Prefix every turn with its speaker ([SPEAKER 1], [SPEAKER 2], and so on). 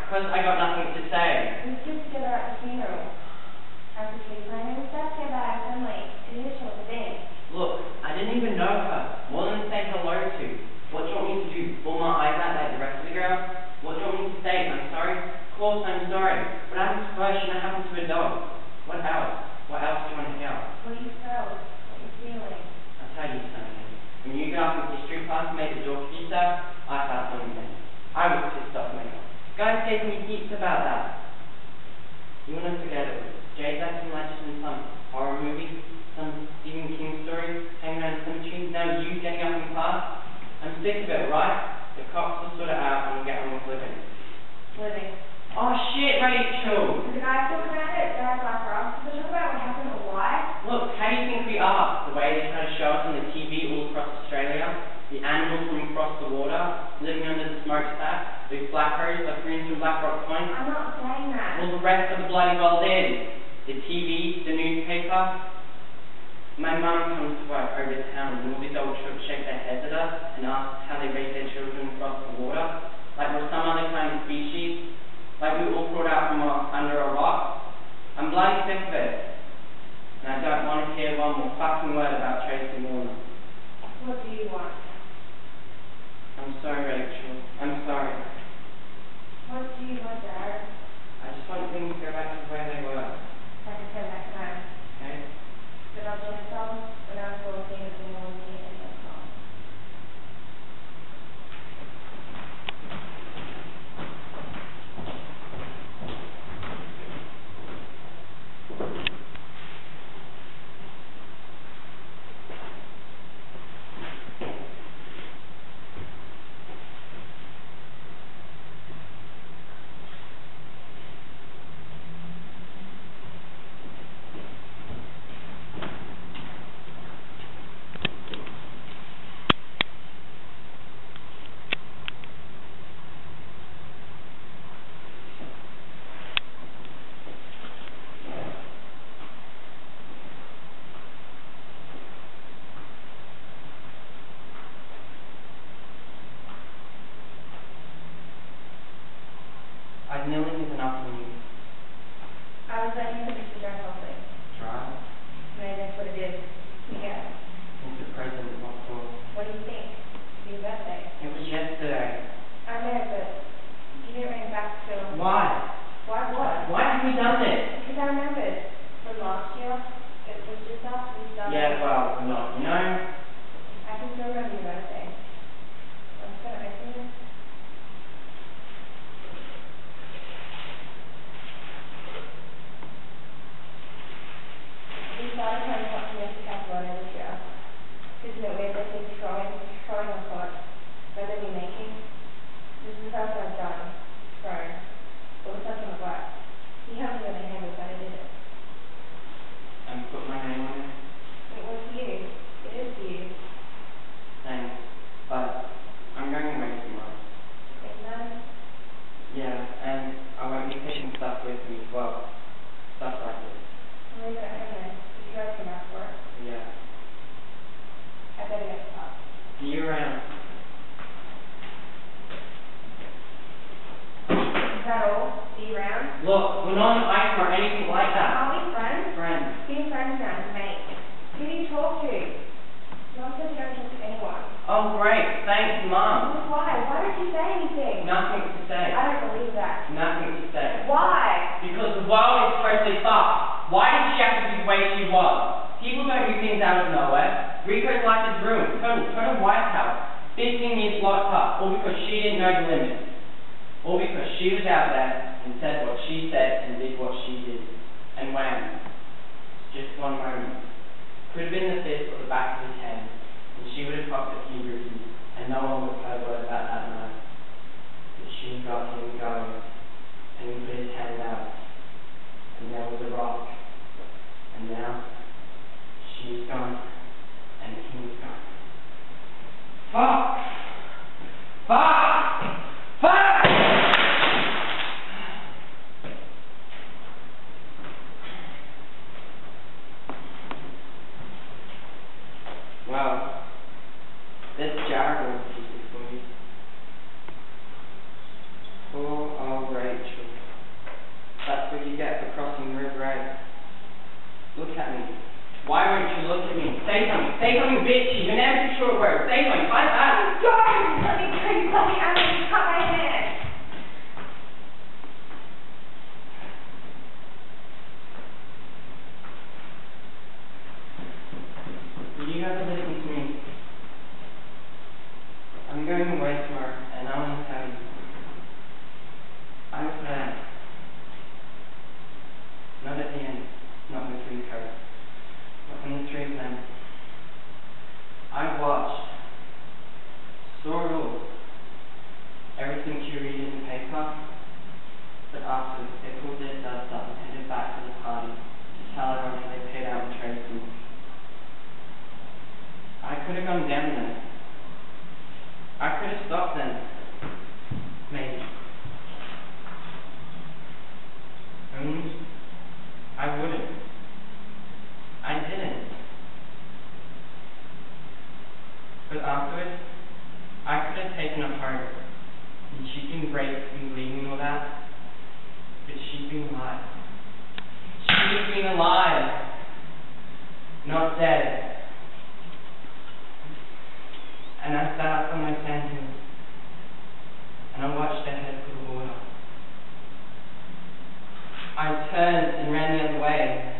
[SPEAKER 1] Because I got nothing to say.
[SPEAKER 2] We stood together at the funeral. At the tree planting, we sat together as family. It is a short thing.
[SPEAKER 1] Look, I didn't even know her. More than say hello to. What do you want me to do? Pull my eyes out like the rest of the girls? What do you want me to say? I'm sorry? Of course I'm sorry. What happened to her shouldn't happen to a dog. What else? What else do you want to hear?
[SPEAKER 2] What you felt? What you feeling?
[SPEAKER 1] I'll tell you something. When you got up in history class and made the door for yourself, I felt something. I was pissed off, mate. Guys gave me heaps about that. You want to forget it. Jay's acting like she's in some horror movie, some Stephen King story, hanging around cemeteries. Now you getting up in class. I'm sick of it, right? The cops will sort it out and we'll get on with living.
[SPEAKER 2] Living.
[SPEAKER 1] Oh shit, Rachel!
[SPEAKER 2] Did the guys talk about it? Did I apply for us? Did they talk about what happened or why?
[SPEAKER 1] Look, how do you think we are? The way they try to show us on the TV all across Australia? The animals from across the water, living under the smokestack, the blackberries that grew into Black Rock Point?
[SPEAKER 2] I'm not saying that.
[SPEAKER 1] Well, the rest of the bloody world is. The TV, the newspaper. My mum comes to work over town and all these old children shake their heads at us and ask how they raise their children across the water. Like we're some other kind of species. Like we were all brought out from under a rock. I'm bloody sick of it. And I don't want to hear one more fucking word about Tracy Warner.
[SPEAKER 2] What do you want?
[SPEAKER 1] I'm sorry, Rachel. I'm sorry.
[SPEAKER 2] What do you want, Dad?
[SPEAKER 1] I just want things to go back to where they were.
[SPEAKER 2] Like I said that time.
[SPEAKER 1] Okay?
[SPEAKER 2] But I'll do some when I was 14 and no one knew anything wrong.
[SPEAKER 1] I've nearly given up on you.
[SPEAKER 2] I was letting you finish the drive properly.
[SPEAKER 1] Drive?
[SPEAKER 2] Maybe that's what it is. Yeah.
[SPEAKER 1] Into present, what for?
[SPEAKER 2] What do you think? It's your birthday.
[SPEAKER 1] It was yesterday.
[SPEAKER 2] I know, but you didn't ring back till...
[SPEAKER 1] Why?
[SPEAKER 2] Why what?
[SPEAKER 1] Why have we done this?
[SPEAKER 2] Because I remembered from last year. It was just us. We started.
[SPEAKER 1] Yeah, well, not, you know.
[SPEAKER 2] I can still remember your birthday. I'm just gonna open it. We started trying to watch domestic Barcelona this year. Isn't it weird they keep throwing a pot? When are we making? This is the first I've done. Thrown. But the second it worked. He hasn't really handled but I did it.
[SPEAKER 1] And put my name on it.
[SPEAKER 2] It was you. It is you.
[SPEAKER 1] Thanks. But I'm going away tomorrow.
[SPEAKER 2] Think about it?
[SPEAKER 1] Yeah, and I won't be taking stuff with me as well. Stuff like this.
[SPEAKER 2] I'll leave it at home then. If you guys come out for it.
[SPEAKER 1] Yeah.
[SPEAKER 2] I better get up.
[SPEAKER 1] See you around.
[SPEAKER 2] Is that all? See you around?
[SPEAKER 1] Look, we're not on ice or anything like that.
[SPEAKER 2] Are we friends?
[SPEAKER 1] Friends.
[SPEAKER 2] Being friends now is mate. Who do you talk to? Mom says you don't talk to anyone.
[SPEAKER 1] Oh, great. Thanks, Mum.
[SPEAKER 2] Why? Why don't you say anything?
[SPEAKER 1] Nothing to say.
[SPEAKER 2] I don't believe that.
[SPEAKER 1] Nothing to say.
[SPEAKER 2] Why?
[SPEAKER 1] Because the world is totally fucked. Why did she have to be the way she was? People don't do things out of nowhere. Rico's life is ruined. Turn to White House. 15 years locked up. All because she didn't know the limits. All because she was out there and said what she said and did what she did. And wham. Just one moment. Could have been the fist or the back of his hand. And she would have popped a few bruises. And no one would have heard what about that night. But she got him going. And he put his hand out. And there was a rock. And now, she's gone, and he's gone. Fuck! Fuck! Fuck! Well, this jar was for you. Poor old Rachel. That's what you get for crossing the river, eh? Look at me. Why won't you look at me? Say something. Say something bitchy. You're never too short word. Say something. Like that.
[SPEAKER 2] Don't! Let me tell you something. I'm going to cut my hair.
[SPEAKER 1] Will you ever listen to me? I'm going away tomorrow, and I want to tell you. I was there. Not at the end. Not with Rico. Not in the three of them. I watched, saw it all, everything you read in the paper, but afterwards they pulled their duds up and headed back to the party to tell everyone how they paid out in trade schools. I could have gone down there. I could have stopped them. Maybe. Only, I wouldn't. I didn't. But afterwards, I could have taken her home, and she'd been raped and bleeding and all that, but she'd been alive. She'd been alive, not dead. And I sat up on my sandhill, and I watched her head for the water. I turned and ran the other way,